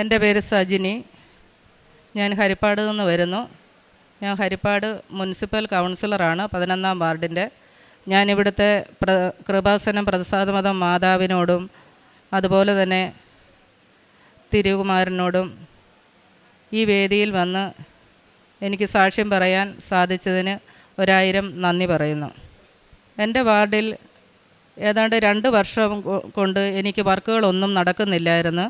എൻ്റെ പേര് സജിനി. ഞാൻ ഹരിപ്പാട് നിന്ന് വരുന്നു. ഞാൻ ഹരിപ്പാട് മുനിസിപ്പൽ കൗൺസിലറാണ്, 11-ാം വാർഡിൻ്റെ. ഞാനിവിടുത്തെ കൃപാസനം പ്രസാദമതം മാതാവിനോടും അതുപോലെ തന്നെ തിരുകുമാരനോടും ഈ വേദിയിൽ വന്ന് എനിക്ക് സാക്ഷ്യം പറയാൻ സാധിച്ചതിന് 1000 നന്ദി പറയുന്നു. എൻ്റെ വാർഡിൽ ഏതാണ്ട് 2 വർഷം കൊണ്ട് എനിക്ക് വർക്കുകളൊന്നും നടക്കുന്നില്ലായിരുന്നു.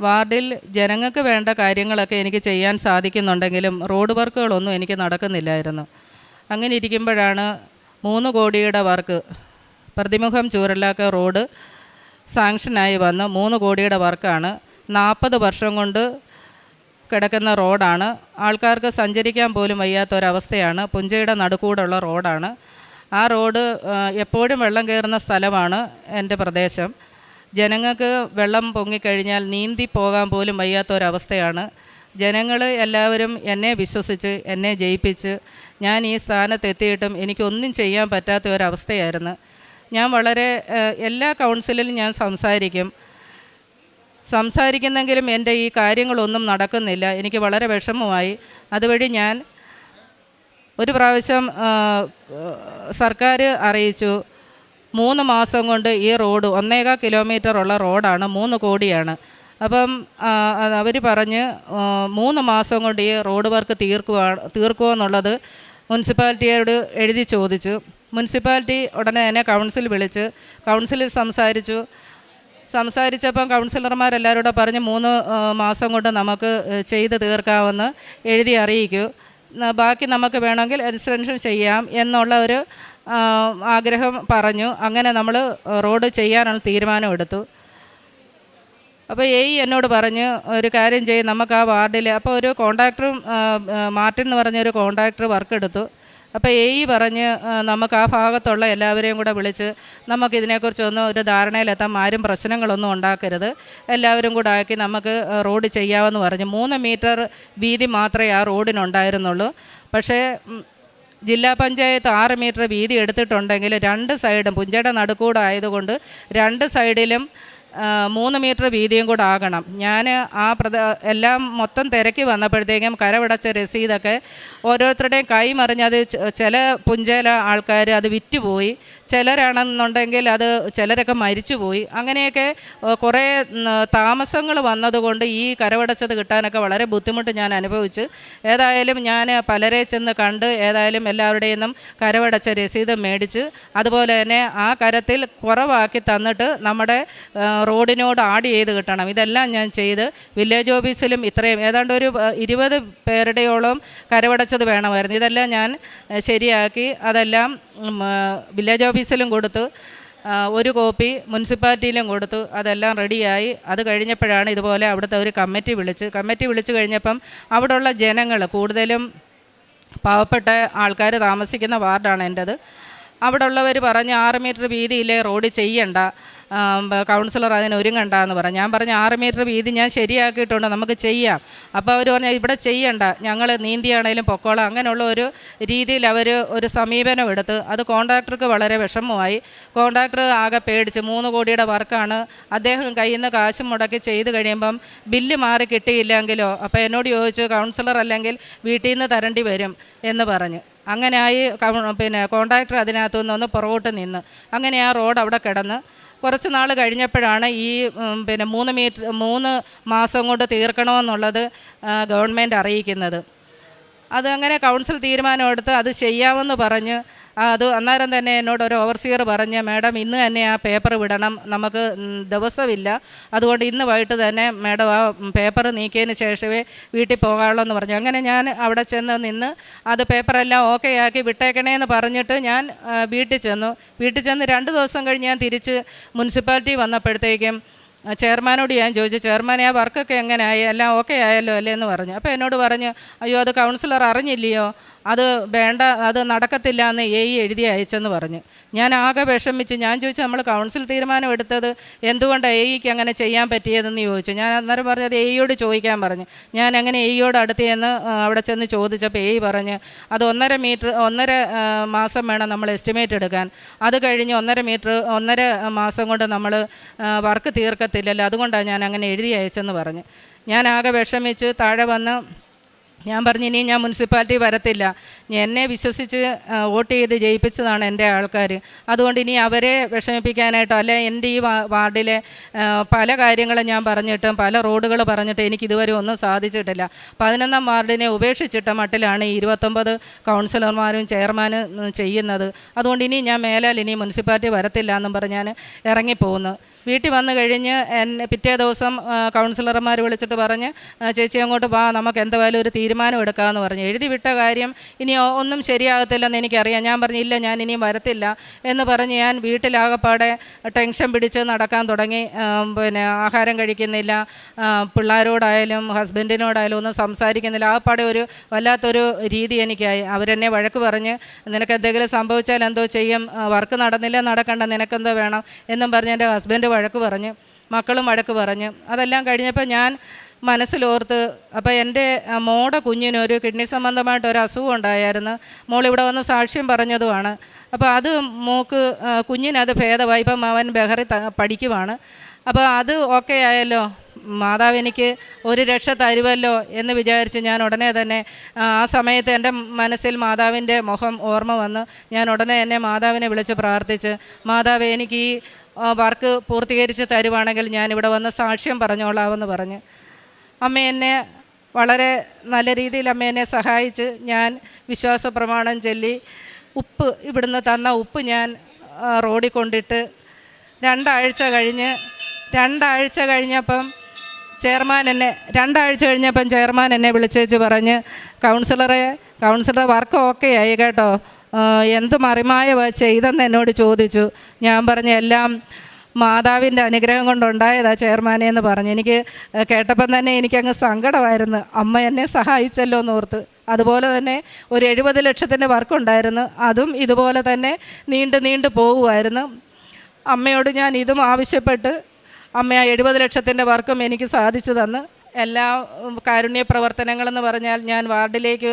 വാർഡിൽ ജനങ്ങൾക്ക് വേണ്ട കാര്യങ്ങളൊക്കെ എനിക്ക് ചെയ്യാൻ സാധിക്കുന്നുണ്ടെങ്കിലും റോഡ് വർക്കുകളൊന്നും എനിക്ക് നടക്കുന്നില്ലായിരുന്നു. അങ്ങനെ ഇരിക്കുമ്പോഴാണ് 3 കോടിയുടെ വർക്ക്, പ്രതിമുഖം ചൂരല്ലാക്ക റോഡ് സാങ്ഷനായി വന്ന് 3 കോടിയുടെ വർക്കാണ്. 40 വർഷം കൊണ്ട് കിടക്കുന്ന റോഡാണ്. ആൾക്കാർക്ക് സഞ്ചരിക്കാൻ പോലും വയ്യാത്തൊരവസ്ഥയാണ്. പുഞ്ചയുടെ നടുക്കൂടുള്ള റോഡാണ്. ആ റോഡ് എപ്പോഴും വെള്ളം കയറുന്ന സ്ഥലമാണ് എൻ്റെ പ്രദേശം. ജനങ്ങൾക്ക് വെള്ളം പൊങ്ങിക്കഴിഞ്ഞാൽ നീന്തി പോകാൻ പോലും വയ്യാത്തൊരവസ്ഥയാണ്. ജനങ്ങൾ എല്ലാവരും എന്നെ വിശ്വസിച്ച് എന്നെ ജയിപ്പിച്ച് ഞാൻ ഈ സ്ഥാനത്തെത്തിയിട്ടും എനിക്കൊന്നും ചെയ്യാൻ പറ്റാത്ത ഒരവസ്ഥയായിരുന്നു. ഞാൻ വളരെ എല്ലാ കൗൺസിലിലും ഞാൻ സംസാരിക്കുന്നെങ്കിലും എൻ്റെ ഈ കാര്യങ്ങളൊന്നും നടക്കുന്നില്ല. എനിക്ക് വളരെ വിഷമമായി. അതുവഴി ഞാൻ ഒരു പ്രാവശ്യം സർക്കാർ അറിയിച്ചു, 3 മാസം കൊണ്ട് ഈ റോഡ് 1.25 കിലോമീറ്ററുള്ള റോഡാണ്, 3 കോടിയാണ്. അപ്പം അവർ പറഞ്ഞ് 3 മാസം കൊണ്ട് ഈ റോഡ് വർക്ക് തീർക്കുമോ എന്നുള്ളത് മുനിസിപ്പാലിറ്റിയോട് എഴുതി ചോദിച്ചു. മുനിസിപ്പാലിറ്റി ഉടനെ തന്നെ കൗൺസിൽ വിളിച്ച് കൗൺസിലിൽ സംസാരിച്ചപ്പം കൗൺസിലർമാരെല്ലാവരോടും പറഞ്ഞ് 3 മാസം കൊണ്ട് നമുക്ക് ചെയ്ത് തീർക്കാമെന്ന് എഴുതി അറിയിക്കൂ, ബാക്കി നമുക്ക് വേണമെങ്കിൽ എക്സ്റ്റൻഷൻ ചെയ്യാം എന്നുള്ള ഒരു ആഗ്രഹം പറഞ്ഞു. അങ്ങനെ നമ്മൾ റോഡ് ചെയ്യാനുള്ള തീരുമാനം എടുത്തു. അപ്പോൾ എന്നോട് പറഞ്ഞ് ഒരു കാര്യം ചെയ്യും, നമുക്ക് ആ വാർഡിൽ അപ്പോൾ ഒരു കോൺട്രാക്ടറും മാർട്ടിൻ എന്ന് പറഞ്ഞൊരു കോൺട്രാക്ടർ വർക്ക് എടുത്തു. അപ്പോൾ പറഞ്ഞ് നമുക്ക് ആ ഭാഗത്തുള്ള എല്ലാവരെയും കൂടെ വിളിച്ച് നമുക്കിതിനെക്കുറിച്ചൊന്നും ഒരു ധാരണയിലെത്താം, ആരും പ്രശ്നങ്ങളൊന്നും ഉണ്ടാക്കരുത്, എല്ലാവരും കൂടെ ആക്കി നമുക്ക് റോഡ് ചെയ്യാമെന്ന് പറഞ്ഞു. 3 മീറ്റർ വീതി മാത്രമേ ആ റോഡിനുണ്ടായിരുന്നുള്ളൂ. പക്ഷേ ജില്ലാ പഞ്ചായത്ത് 6 മീറ്റർ വീതി എടുത്തിട്ടുണ്ടെങ്കിൽ 2 സൈഡും പുഞ്ചയുടെ നടുക്കൂടായതുകൊണ്ട് 2 സൈഡിലും 3 മീറ്റർ വീതിയും കൂടെ ആകണം. ഞാൻ എല്ലാം മൊത്തം തിരക്കി വന്നപ്പോഴത്തേക്കും കരവടച്ച രസീതൊക്കെ ഓരോരുത്തരുടെയും കൈമറിഞ്ഞ് അത് ചില പുഞ്ചയില ആൾക്കാർ അത് വിറ്റുപോയി, ചിലരാണെന്നുണ്ടെങ്കിൽ ചിലരൊക്കെ മരിച്ചുപോയി. അങ്ങനെയൊക്കെ കുറേ താമസങ്ങൾ വന്നതുകൊണ്ട് ഈ കരവടച്ചത് കിട്ടാനൊക്കെ വളരെ ബുദ്ധിമുട്ട് ഞാൻ അനുഭവിച്ചു. ഏതായാലും ഞാൻ പലരെ ചെന്ന് കണ്ട് ഏതായാലും എല്ലാവരുടെയും കരവടച്ച രസീത് മേടിച്ച് അതുപോലെ തന്നെ ആ കരത്തിൽ കുറവാക്കി തന്നിട്ട് നമ്മുടെ റോഡിനോട് ആഡ് ചെയ്ത് കിട്ടണം. ഇതെല്ലാം ഞാൻ ചെയ്ത് വില്ലേജ് ഓഫീസിലും ഇത്രയും ഏതാണ്ട് ഒരു 20 പേരുടെയോളം കരവടച്ചത് വേണമായിരുന്നു. ഇതെല്ലാം ഞാൻ ശരിയാക്കി അതെല്ലാം വില്ലേജ് ഓഫീസിലും കൊടുത്തു, ഒരു കോപ്പി മുനിസിപ്പാലിറ്റിയിലും കൊടുത്തു. അതെല്ലാം റെഡിയായി. അത് കഴിഞ്ഞപ്പോഴാണ് ഇതുപോലെ അവിടുത്തെ ഒരു കമ്മിറ്റി വിളിച്ച് കഴിഞ്ഞപ്പം അവിടെയുള്ള ജനങ്ങൾ, കൂടുതലും പാവപ്പെട്ട ആൾക്കാർ താമസിക്കുന്ന വാർഡാണ് എൻ്റേത്, അവിടെ ഉള്ളവർ പറഞ്ഞ് 6 മീറ്റർ വീതിയില്ലേ റോഡ് ചെയ്യണ്ട, കൗൺസിലർ അതിന് ഒരുങ്ങണ്ടെന്ന് പറഞ്ഞു. ഞാൻ പറഞ്ഞു 6 മീറ്റർ വീതി ഞാൻ ശരിയാക്കിയിട്ടുണ്ട്, നമുക്ക് ചെയ്യാം. അപ്പോൾ അവർ പറഞ്ഞു ഇവിടെ ചെയ്യണ്ട, ഞങ്ങൾ നീന്തിയാണേലും പൊക്കോളാം. അങ്ങനെയുള്ള ഒരു രീതിയിൽ അവർ ഒരു സമീപനം എടുത്ത് അത് കോൺട്രാക്ടർക്ക് വളരെ വിഷമമായി. കോൺട്രാക്ടർ ആകെ പേടിച്ച്, 3 കോടിയുടെ വർക്കാണ്, അദ്ദേഹം കയ്യിൽ നിന്ന് കാശ് മുടക്കി ചെയ്ത് കഴിയുമ്പം ബില്ല് മാറി കിട്ടിയില്ലെങ്കിലോ. അപ്പോൾ എന്നോട് ചോദിച്ചു, കൗൺസിലർ അല്ലെങ്കിൽ വീട്ടിൽ നിന്ന് തരേണ്ടി വരും എന്ന് പറഞ്ഞു. അങ്ങനെയായി കോൺട്രാക്ടർ അതിനകത്തു നിന്ന് പുറകോട്ട് നിന്ന് അങ്ങനെ ആ റോഡ് അവിടെ കിടന്ന് കുറച്ച് നാൾ കഴിഞ്ഞപ്പോഴാണ് 3 മാസം കൊണ്ട് തീർക്കണമെന്നുള്ളത് ഗവൺമെൻറ് അറിയിക്കുന്നത്. അതങ്ങനെ കൗൺസിൽ തീരുമാനമെടുത്ത് അത് ചെയ്യാമെന്ന് പറഞ്ഞ് അത് അന്നേരം തന്നെ എന്നോടൊരു ഓവർസിയർ പറഞ്ഞ്, മാഡം ഇന്ന് തന്നെ ആ പേപ്പർ വിടണം, നമുക്ക് ദിവസമില്ല, അതുകൊണ്ട് ഇന്ന് വൈകിട്ട് തന്നെ മാഡം ആ പേപ്പർ നീക്കിയതിന് ശേഷമേ വീട്ടിൽ പോകാവുള്ളൂ എന്ന് പറഞ്ഞു. അങ്ങനെ ഞാൻ അവിടെ നിന്ന് അത് പേപ്പറെല്ലാം ഓക്കെ ആക്കി വിട്ടേക്കണേന്ന് പറഞ്ഞിട്ട് ഞാൻ വീട്ടിൽ ചെന്ന് 2 ദിവസം കഴിഞ്ഞ് ഞാൻ തിരിച്ച് മുനിസിപ്പാലിറ്റി വന്നപ്പോഴത്തേക്കും ചെയർമാനോട് ഞാൻ ചോദിച്ചു, ചെയർമാനെ ആ വർക്കൊക്കെ എങ്ങനെയായി, എല്ലാം ഓക്കെ ആയല്ലോ അല്ലേ എന്ന് പറഞ്ഞു. അപ്പോൾ എന്നോട് പറഞ്ഞു, അയ്യോ അത് കൗൺസിലർ അറിഞ്ഞില്ലയോ, അത് വേണ്ട, അത് നടക്കത്തില്ല എന്ന് എഴുതി അയച്ചെന്ന് പറഞ്ഞു. ഞാൻ ആകെ വിഷമിച്ച്. ഞാൻ ചോദിച്ചു, നമ്മൾ കൗൺസിൽ തീരുമാനം എടുത്തത് എന്തുകൊണ്ടാണ് എയ്ക്ക് അങ്ങനെ ചെയ്യാൻ പറ്റിയതെന്ന് ചോദിച്ചു. ഞാൻ അന്നേരം പറഞ്ഞത് എയോട് ചോദിക്കാൻ പറഞ്ഞു. ഞാൻ അങ്ങനെ എയോട് അടുത്ത് ചെന്ന് അവിടെ ചെന്ന് ചോദിച്ചപ്പോൾ പറഞ്ഞ് അത് 1.5 മാസം വേണം നമ്മൾ എസ്റ്റിമേറ്റ് എടുക്കാൻ. അത് കഴിഞ്ഞ് 1.5 മാസം കൊണ്ട് നമ്മൾ വർക്ക് തീർക്കത്തില്ലല്ലോ, അതുകൊണ്ടാണ് ഞാൻ അങ്ങനെ എഴുതി അയച്ചെന്ന് പറഞ്ഞു. ഞാൻ ആകെ വിഷമിച്ച് താഴെ വന്ന് ഞാൻ പറഞ്ഞു, ഇനി ഞാൻ മുനിസിപ്പാലിറ്റി വരത്തില്ല. എന്നെ വിശ്വസിച്ച് വോട്ട് ചെയ്ത് ജയിപ്പിച്ചതാണ് എൻ്റെ ആൾക്കാർ. അതുകൊണ്ട് ഇനി അവരെ വിഷമിപ്പിക്കാനായിട്ടോ അല്ലെ എൻ്റെ ഈ വാർഡിലെ പല കാര്യങ്ങളും ഞാൻ പറഞ്ഞിട്ടും പല റോഡുകൾ പറഞ്ഞിട്ട് എനിക്കിതുവരെ ഒന്നും സാധിച്ചിട്ടില്ല. 11ാം വാർഡിനെ ഉപേക്ഷിച്ചിട്ട മട്ടിലാണ് ഈ 29 കൗൺസിലർമാരും ചെയർമാനും ചെയ്യുന്നത്. അതുകൊണ്ട് ഇനി ഞാൻ മേലാൽ ഇനി മുനിസിപ്പാലിറ്റി വരത്തില്ല എന്നും പറഞ്ഞ് ഞാൻ ഇറങ്ങിപ്പോകുന്നു. വീട്ടിൽ വന്നു കഴിഞ്ഞ് പിറ്റേ ദിവസം കൗൺസിലർമാർ വിളിച്ചിട്ട് പറഞ്ഞ്, ചേച്ചി അങ്ങോട്ട് വാ, നമുക്ക് എന്തായാലും ഒരു തീരുമാനം എടുക്കാമെന്ന് പറഞ്ഞു. എഴുതി വിട്ട കാര്യം ഇനി ഒന്നും ശരിയാകത്തില്ലെന്ന് എനിക്കറിയാം. ഞാൻ പറഞ്ഞു, ഇല്ല, ഞാൻ ഇനിയും വരത്തില്ല എന്ന് പറഞ്ഞ് ഞാൻ വീട്ടിലാകപ്പാടെ ടെൻഷൻ പിടിച്ച് നടക്കാൻ തുടങ്ങി. പിന്നെ ആഹാരം കഴിക്കുന്നില്ല, പിള്ളേരോടായാലും ഹസ്ബൻഡിനോടായാലും ഒന്നും സംസാരിക്കുന്നില്ല. ആകപ്പാടെ ഒരു വല്ലാത്തൊരു രീതി എനിക്കായി. അവരെന്നെ വഴക്ക് പറഞ്ഞ്, നിനക്ക് എന്തെങ്കിലും സംഭവിച്ചാൽ എന്തോ ചെയ്യും, വർക്ക് നടന്നില്ല, നടക്കണ്ട, നിനക്കെന്തോ വേണം എന്നും പറഞ്ഞ് എൻ്റെ ഹസ്ബൻഡ് വഴക്ക് പറഞ്ഞ്, മക്കളും വഴക്ക് പറഞ്ഞ്. അതെല്ലാം കഴിഞ്ഞപ്പോൾ ഞാൻ മനസ്സിലോർത്ത്, അപ്പോൾ എൻ്റെ മോടെ കുഞ്ഞിനൊരു കിഡ്നി സംബന്ധമായിട്ട് ഒരു അസുഖം ഉണ്ടായിരുന്നു. മോളിവിടെ വന്ന് സാക്ഷ്യം പറഞ്ഞതുമാണ്. അപ്പോൾ അത് കുഞ്ഞിനത് ഭേദമായി. ഇപ്പം അവൻ ബഹറി പഠിക്കുവാണ്. അപ്പോൾ അത് ഓക്കെ ആയല്ലോ, മാതാവ് എനിക്ക് ഒരു രക്ഷ തരുമല്ലോ എന്ന് വിചാരിച്ച് ഞാൻ ഉടനെ തന്നെ ആ സമയത്ത് എൻ്റെ മനസ്സിൽ മാതാവിൻ്റെ മുഖം ഓർമ്മ വന്ന് ഞാൻ ഉടനെ തന്നെ മാതാവിനെ വിളിച്ച് പ്രാർത്ഥിച്ച്, മാതാവ് എനിക്ക് ഈ വർക്ക് പൂർത്തീകരിച്ച് തരുവാണെങ്കിൽ ഞാനിവിടെ വന്ന് സാക്ഷ്യം പറഞ്ഞോളാമെന്ന് പറഞ്ഞ് അമ്മ എന്നെ വളരെ നല്ല രീതിയിൽ അമ്മ എന്നെ സഹായിച്ച് ഞാൻ വിശ്വാസ പ്രമാണം ചൊല്ലി ഇവിടുന്ന് തന്ന ഉപ്പ് ഞാൻ റോഡിൽ കൊണ്ടിട്ട് 2 ആഴ്ച കഴിഞ്ഞപ്പം ചെയർമാൻ എന്നെ വിളിച്ചേച്ച് പറഞ്ഞ്, കൗൺസിലറെ വർക്ക് ഓക്കെ ആയി കേട്ടോ, എന്ത് മറിമായവ ചെയ്തെന്ന് എന്നോട് ചോദിച്ചു. ഞാൻ പറഞ്ഞു, എല്ലാം മാതാവിൻ്റെ അനുഗ്രഹം കൊണ്ടുണ്ടായതാ ചെയർമാനെ എന്ന് പറഞ്ഞു. എനിക്ക് കേട്ടപ്പം തന്നെ എനിക്കങ്ങ് സങ്കടമായിരുന്നു. അമ്മ എന്നെ സഹായിച്ചല്ലോ എന്നോർത്ത്. അതുപോലെ തന്നെ ഒരു 70 ലക്ഷത്തിൻ്റെ വർക്കുണ്ടായിരുന്നു. അതും ഇതുപോലെ തന്നെ നീണ്ടു പോകുമായിരുന്നു. അമ്മയോട് ഞാൻ ഇതും ആവശ്യപ്പെട്ട് അമ്മ 70 ലക്ഷത്തിൻ്റെ വർക്കും എനിക്ക് സാധിച്ചു തന്ന്. എല്ലാ കാരുണ്യ പ്രവർത്തനങ്ങളെന്ന് പറഞ്ഞാൽ ഞാൻ വാർഡിലേക്ക്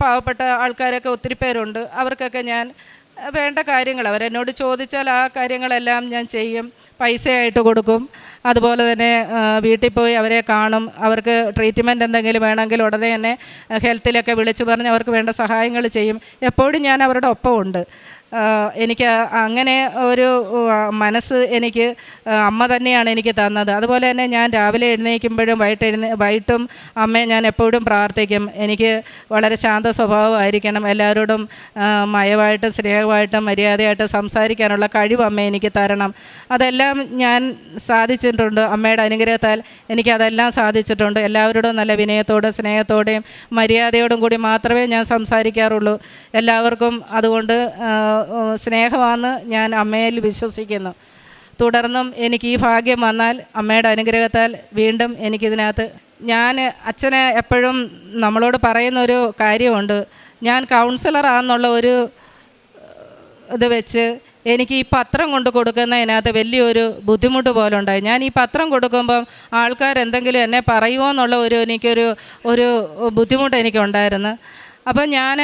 പാവപ്പെട്ട ആൾക്കാരൊക്കെ ഒത്തിരി പേരുണ്ട്. അവർക്കൊക്കെ ഞാൻ വേണ്ട കാര്യങ്ങൾ അവരെന്നോട് ചോദിച്ചാൽ ആ കാര്യങ്ങളെല്ലാം ഞാൻ ചെയ്യും. പൈസയായിട്ട് കൊടുക്കും. അതുപോലെ തന്നെ വീട്ടിൽ പോയി അവരെ കാണും. അവർക്ക് ട്രീറ്റ്മെൻറ്റ് എന്തെങ്കിലും വേണമെങ്കിൽ ഉടനെ തന്നെ ഹെൽത്തിലൊക്കെ വിളിച്ച് പറഞ്ഞ് അവർക്ക് വേണ്ട സഹായങ്ങൾ ചെയ്യും. എപ്പോഴും ഞാൻ അവരുടെ ഒപ്പമുണ്ട്. എനിക്ക് അങ്ങനെ ഒരു മനസ്സ് എനിക്ക് അമ്മ തന്നെയാണ് എനിക്ക് തന്നത്. അതുപോലെ തന്നെ ഞാൻ രാവിലെ എഴുന്നേൽക്കുമ്പോഴും വൈകിട്ടും അമ്മയെ ഞാൻ എപ്പോഴും പ്രാർത്ഥിക്കും. എനിക്ക് വളരെ ശാന്ത സ്വഭാവമായിരിക്കണം, എല്ലാവരോടും മയമായിട്ടും സ്നേഹമായിട്ടും മര്യാദയായിട്ടും സംസാരിക്കാനുള്ള കഴിവ് അമ്മ എനിക്ക് തരണം. അതെല്ലാം ഞാൻ സാധിച്ചിട്ടുണ്ട്. അമ്മയുടെ അനുഗ്രഹത്താൽ എനിക്കതെല്ലാം സാധിച്ചിട്ടുണ്ട്. എല്ലാവരോടും നല്ല വിനയത്തോടും സ്നേഹത്തോടെയും മര്യാദയോടും കൂടി മാത്രമേ ഞാൻ സംസാരിക്കാറുള്ളൂ. എല്ലാവർക്കും അതുകൊണ്ട് സ്നേഹമാണെന്ന് ഞാൻ അമ്മയിൽ വിശ്വസിക്കുന്നു. തുടർന്നും എനിക്ക് ഈ ഭാഗ്യം വന്നാൽ അമ്മയുടെ അനുഗ്രഹത്താൽ വീണ്ടും എനിക്കിതിനകത്ത് അച്ഛനെ എപ്പോഴും നമ്മളോട് പറയുന്നൊരു കാര്യമുണ്ട്. ഞാൻ കൗൺസിലറാണെന്നുള്ള ഒരു ഇത് വെച്ച് എനിക്ക് ഈ പത്രം കൊണ്ട് കൊടുക്കുന്നതിനകത്ത് വലിയൊരു ബുദ്ധിമുട്ട് പോലെ ഉണ്ടായി. ഞാൻ ഈ പത്രം കൊടുക്കുമ്പം ആൾക്കാരെന്തെങ്കിലും എന്നെ പറയുമോ എന്നുള്ള എനിക്കൊരു ബുദ്ധിമുട്ട് എനിക്കുണ്ടായിരുന്നു. അപ്പം ഞാൻ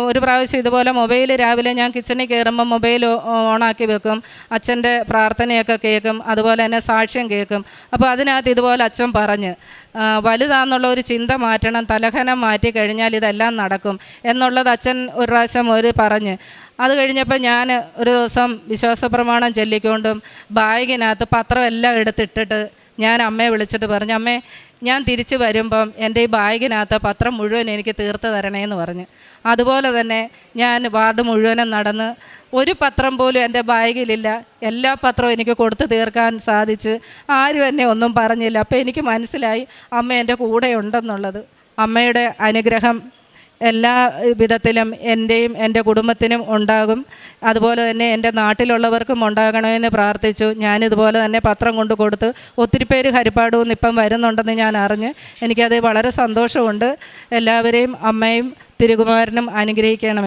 ഒരു പ്രാവശ്യം ഇതുപോലെ മൊബൈൽ രാവിലെ ഞാൻ കിച്ചണിൽ കയറുമ്പോൾ മൊബൈൽ ഓണാക്കി വെക്കും. അച്ഛൻ്റെ പ്രാർത്ഥനയൊക്കെ കേൾക്കും, അതുപോലെ തന്നെ സാക്ഷ്യം കേൾക്കും. അപ്പോൾ അതിനകത്ത് ഇതുപോലെ അച്ഛൻ പറഞ്ഞ്, വലുതാന്നുള്ള ഒരു ചിന്ത മാറ്റണം, തലഹനം മാറ്റി കഴിഞ്ഞാൽ ഇതെല്ലാം നടക്കും എന്നുള്ളത് അച്ഛൻ ഒരു പ്രാവശ്യം പറഞ്ഞ്. അത് കഴിഞ്ഞപ്പോൾ ഞാൻ ഒരു ദിവസം വിശ്വാസ പ്രമാണം ചൊല്ലിക്കൊണ്ടും ബാഗിനകത്ത് പത്രം എല്ലാം എടുത്തിട്ടിട്ട് ഞാൻ അമ്മയെ വിളിച്ചിട്ട് പറഞ്ഞു, അമ്മേ ഞാൻ തിരിച്ച് വരുമ്പം എൻ്റെ ഈ ബാഗിനകത്ത് പത്രം മുഴുവൻ എനിക്ക് തീർത്ത് തരണേന്ന് പറഞ്ഞു. അതുപോലെ തന്നെ ഞാൻ വാർഡ് മുഴുവനും നടന്ന് ഒരു പത്രം പോലും എൻ്റെ ബാഗിലില്ല. എല്ലാ പത്രവും എനിക്ക് കൊടുത്തു തീർക്കാൻ സാധിച്ച്. ആരും എന്നെ ഒന്നും പറഞ്ഞില്ല. അപ്പോൾ എനിക്ക് മനസ്സിലായി അമ്മ എൻ്റെ കൂടെ ഉണ്ടെന്നുള്ളത്. അമ്മയുടെ അനുഗ്രഹം എല്ലാ വിധത്തിലും എൻ്റെയും എൻ്റെ കുടുംബത്തിനും ഉണ്ടാകും. അതുപോലെ തന്നെ എൻ്റെ നാട്ടിലുള്ളവർക്കും ഉണ്ടാകണമെന്ന് പ്രാർത്ഥിച്ചു. ഞാനിതുപോലെ തന്നെ പത്രം കൊണ്ട് കൊടുത്ത് ഒത്തിരി പേര് ഹരിപ്പാടുമെന്ന് ഇപ്പം വരുന്നുണ്ടെന്ന് ഞാൻ അറിഞ്ഞ് എനിക്കത് വളരെ സന്തോഷമുണ്ട്. എല്ലാവരെയും അമ്മയും തിരുകുമാരനും അനുഗ്രഹിക്കണം.